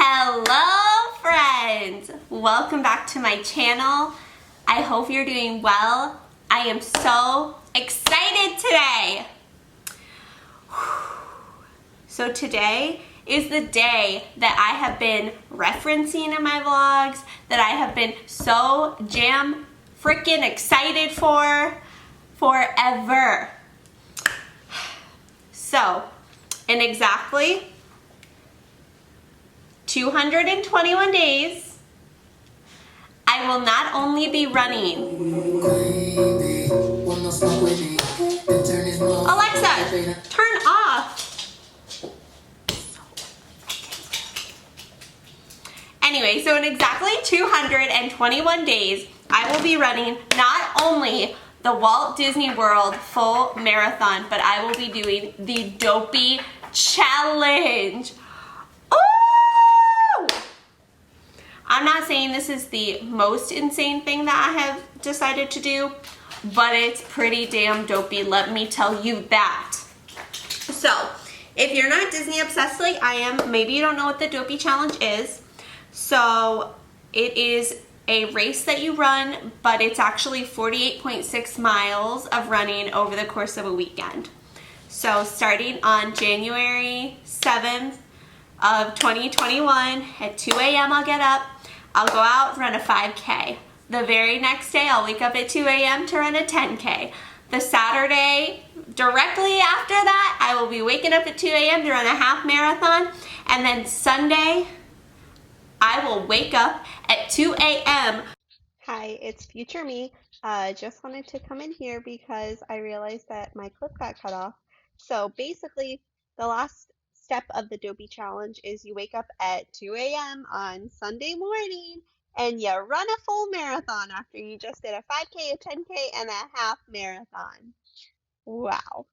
Hello friends! Welcome back to my channel. I hope you're doing well. I am so excited today. So today is the day that I have been referencing in my vlogs, that I have been so freaking excited for forever. So in exactly 221 days, I will not only be running. Alexa, turn off. Anyway, so in exactly 221 days, I will be running not only the Walt Disney World full marathon, but I will be doing the DOPEY challenge. I'm not saying this is the most insane thing that I have decided to do, but it's pretty damn dopey, let me tell you that. So, if you're not Disney obsessed like I am, maybe you don't know what the DOPEY challenge is. So, it is a race that you run, but it's actually 48.6 miles of running over the course of a weekend. So, starting on January 7th of 2021 at 2 a.m. I'll get up. I'll go out, run a 5K. The very next day, I'll wake up at 2 a.m. to run a 10K. The Saturday, directly after that, I will be waking up at 2 a.m. to run a half marathon. And then Sunday, I will wake up at 2 a.m. Hi, it's future me. Just wanted to come in here because I realized that my clip got cut off. So basically, the last step of the DOPEY challenge is you wake up at 2 a.m. on Sunday morning and you run a full marathon after you just did a 5K, a 10K, and a half marathon. Wow.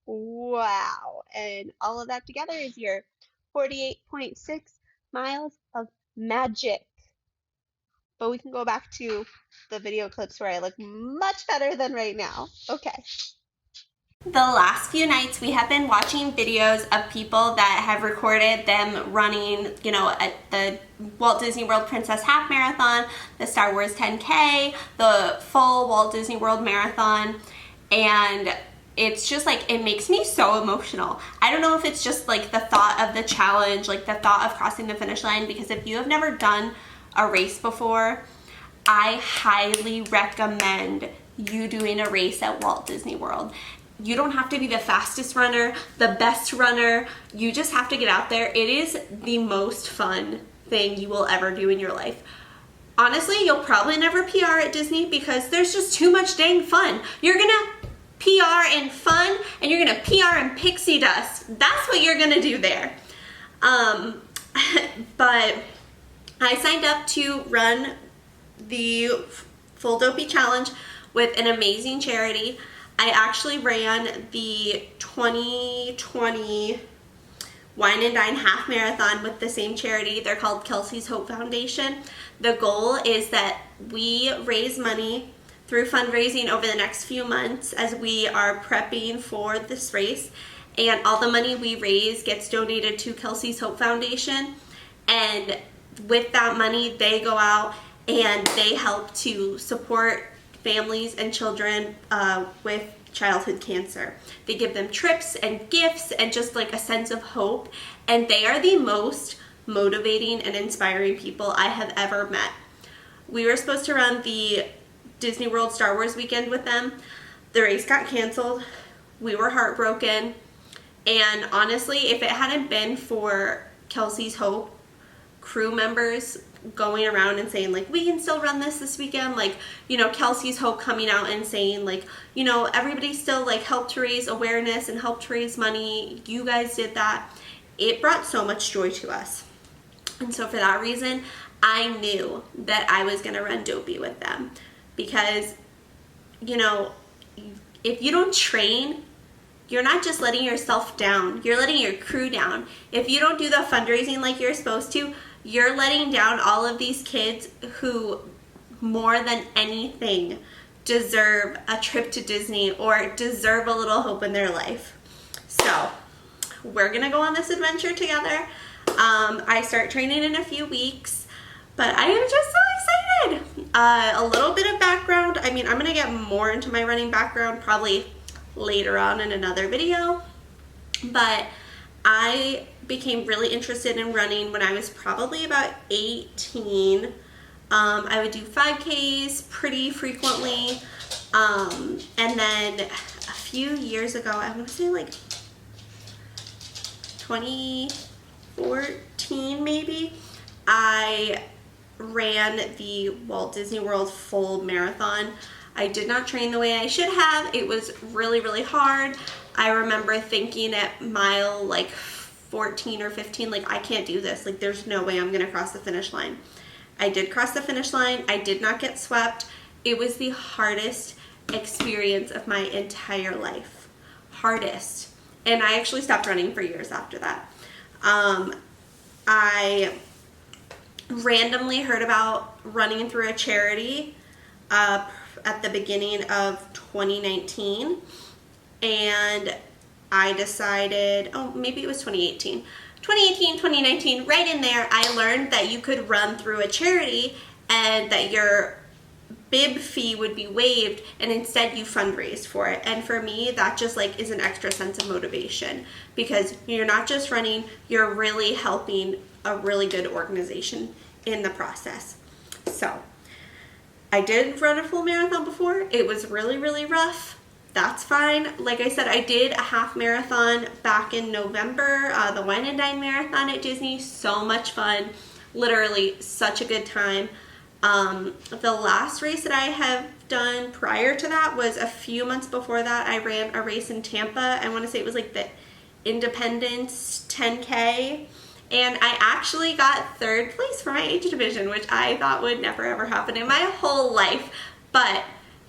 Wow. And all of that together is your 48.6 miles of magic. But we can go back to the video clips where I look much better than right now. Okay. The last few nights we have been watching videos of people that have recorded them running, you know, at the Walt Disney World Princess Half Marathon, the Star Wars 10K, the full Walt Disney World Marathon, and it's just like, it makes me so emotional. I don't know if it's just like the thought of the challenge, like the thought of crossing the finish line, because if you have never done a race before, I highly recommend you doing a race at Walt Disney World. You don't have to be the fastest runner, the best runner. You just have to get out there. It is the most fun thing you will ever do in your life. Honestly, you'll probably never PR at Disney because there's just too much dang fun. You're gonna PR in fun and you're gonna PR in pixie dust. That's what you're gonna do there. But I signed up to run the full DOPEY challenge with an amazing charity. I actually ran the 2020 Wine and Dine Half Marathon with the same charity. They're called Kellsie's Hope Foundation. The goal is that we raise money through fundraising over the next few months as we are prepping for this race. And all the money we raise gets donated to Kellsie's Hope Foundation. And with that money, they go out and they help to support families and children with childhood cancer. They give them trips and gifts and just like a sense of hope, and they are the most motivating and inspiring people I have ever met. We were supposed to run the Disney World Star Wars weekend with them. The race got canceled. We were heartbroken, and honestly, if it hadn't been for Kellsie's Hope crew members going around and saying like, we can still run this weekend, like, you know, Kellsie's Hope coming out and saying like, you know, everybody still like helped to raise awareness and helped to raise money, you guys did that. It brought so much joy to us. And so for that reason, I knew that I was gonna run DOPEY with them, because, you know, if you don't train, you're not just letting yourself down, you're letting your crew down. If you don't do the fundraising like you're supposed to, you're letting down all of these kids who, more than anything, deserve a trip to Disney or deserve a little hope in their life. So we're gonna go on this adventure together. I start training in a few weeks, but I am just so excited. A little bit of background. I mean, I'm going to get more into my running background probably later on in another video, but I became really interested in running when I was probably about 18. I would do 5Ks pretty frequently, and then a few years ago, I want to say like 2014 maybe, I ran the Walt Disney World full marathon. I did not train the way I should have. It was really, really hard. I remember thinking at mile like 14 or 15, like, I can't do this. Like, there's no way I'm gonna cross the finish line. I did cross the finish line. I did not get swept. It was the hardest experience of my entire life. Hardest. And I actually stopped running for years after that. I randomly heard about running through a charity at the beginning of 2019, and I decided, oh, maybe it was 2018, 2019, right in there, I learned that you could run through a charity and that your bib fee would be waived, and instead you fundraise for it. And for me, that just like is an extra sense of motivation, because you're not just running, you're really helping a really good organization in the process. So I did run a full marathon before. It was really, really rough. That's fine. Like I said, I did a half marathon back in November, the Wine and Dine Marathon at Disney. So much fun. Literally such a good time. The last race that I have done prior to that was a few months before that. I ran a race in Tampa. I want to say it was like the Independence 10K. And I actually got third place for my age division, which I thought would never ever happen in my whole life. But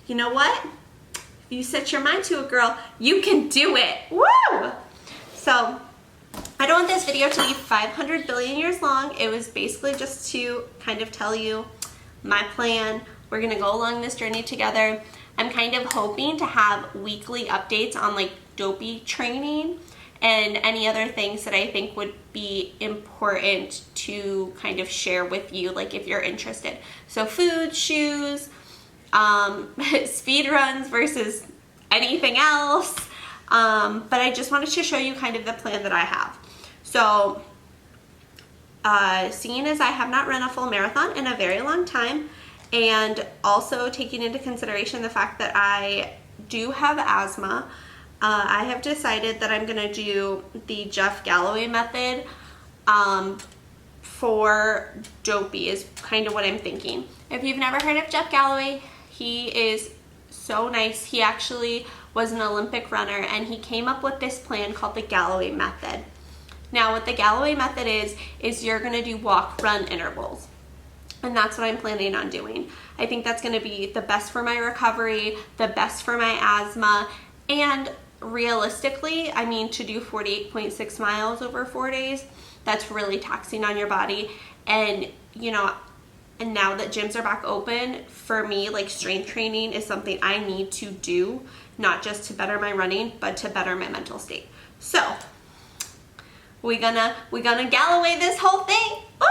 you know what? If you set your mind to it, girl, you can do it. Woo! So I don't want this video to be 500 billion years long. It was basically just to kind of tell you my plan. We're gonna go along this journey together. I'm kind of hoping to have weekly updates on like DOPEY training and any other things that I think would be important to kind of share with you, like if you're interested. So food, shoes, speed runs versus anything else. But I just wanted to show you kind of the plan that I have. So seeing as I have not run a full marathon in a very long time, and also taking into consideration the fact that I do have asthma, I have decided that I'm gonna do the Jeff Galloway method for DOPEY is kind of what I'm thinking. If you've never heard of Jeff Galloway, he is so nice. He actually was an Olympic runner, and he came up with this plan called the Galloway method. Now what the Galloway method is you're gonna do walk, run intervals. And that's what I'm planning on doing. I think that's gonna be the best for my recovery, the best for my asthma, and realistically, I mean, to do 48.6 miles over 4 days, that's really taxing on your body. And you know, and now that gyms are back open, for me, like strength training is something I need to do, not just to better my running, but to better my mental state. So we're gonna Galloway this whole thing. Woo!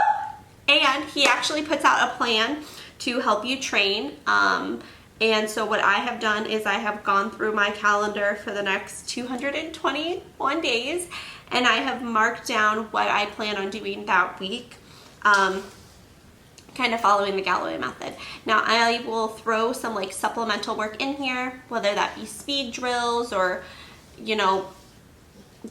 And he actually puts out a plan to help you train. And so what I have done is I have gone through my calendar for the next 221 days, and I have marked down what I plan on doing that week, kind of following the Galloway method. Now I will throw some like supplemental work in here, whether that be speed drills or, you know,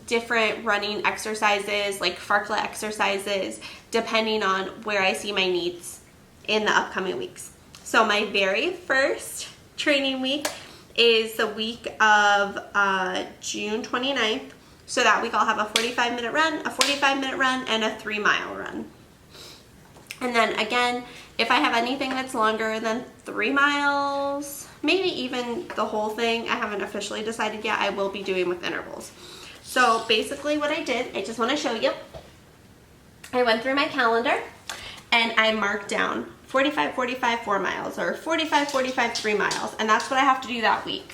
different running exercises like fartlek exercises, depending on where I see my needs in the upcoming weeks. So my very first training week is the week of June 29th. So that week I'll have a 45-minute run, a 45-minute run, and a 3-mile run. And then again, if I have anything that's longer than 3 miles, maybe even the whole thing, I haven't officially decided yet, I will be doing with intervals. So basically what I did, I just want to show you, I went through my calendar and I marked down 45, 4 miles, or 45, 3 miles, and that's what I have to do that week.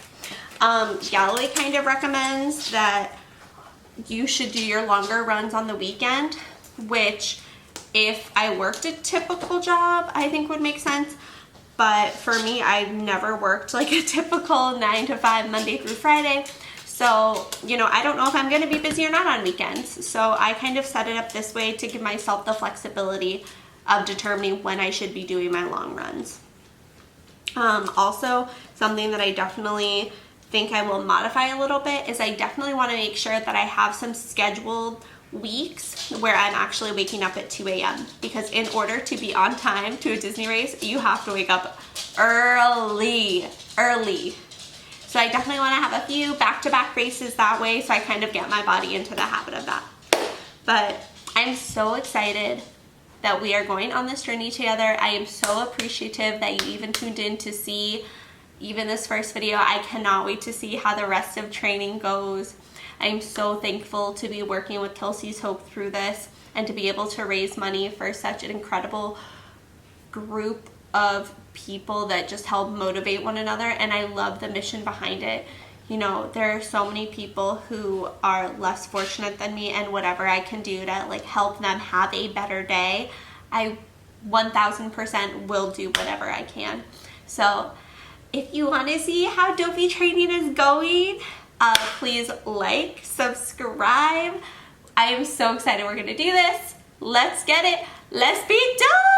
Galloway kind of recommends that you should do your longer runs on the weekend. which if I worked a typical job, I think would make sense. But for me, I've never worked like a typical 9 to 5 Monday through Friday. So, you know, I don't know if I'm going to be busy or not on weekends. So I kind of set it up this way to give myself the flexibility of determining when I should be doing my long runs. Also, something that I definitely think I will modify a little bit is I definitely want to make sure that I have some scheduled weeks where I'm actually waking up at 2 a.m. because in order to be on time to a Disney race, you have to wake up early. So I definitely want to have a few back-to-back races that way, so I kind of get my body into the habit of that. But I'm so excited that we are going on this journey together. I am so appreciative that you even tuned in to see even this first video. I cannot wait to see how the rest of training goes. I'm so thankful to be working with Kelsey's Hope through this and to be able to raise money for such an incredible group of people that just help motivate one another, and I love the mission behind it. You know, there are so many people who are less fortunate than me, and whatever I can do to like help them have a better day, I 1000% will do whatever I can. So if you want to see how Dopey training is going, please like, subscribe. I am so excited we're going to do this. Let's get it. Let's be done.